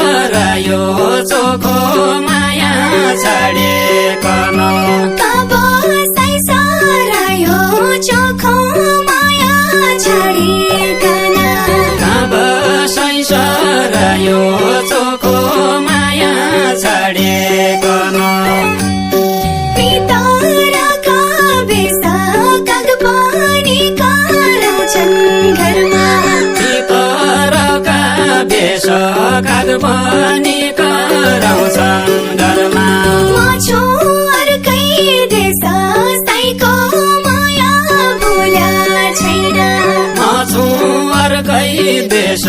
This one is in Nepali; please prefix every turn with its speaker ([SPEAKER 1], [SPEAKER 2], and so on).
[SPEAKER 1] सरायो चोखो माया छाडेकन
[SPEAKER 2] कब साई सरायो चोखो माया छाडेकन
[SPEAKER 1] कब साई सरायो चोखो माया छाडेकन
[SPEAKER 2] पितरका बेस काग पनि कराउँछन् घरमा
[SPEAKER 1] पितरका बेस काग पनि कराउँछन् घरमा
[SPEAKER 2] म छु अर्कै देश साईको माया भुल्या छैन
[SPEAKER 1] म छु अर्कै देश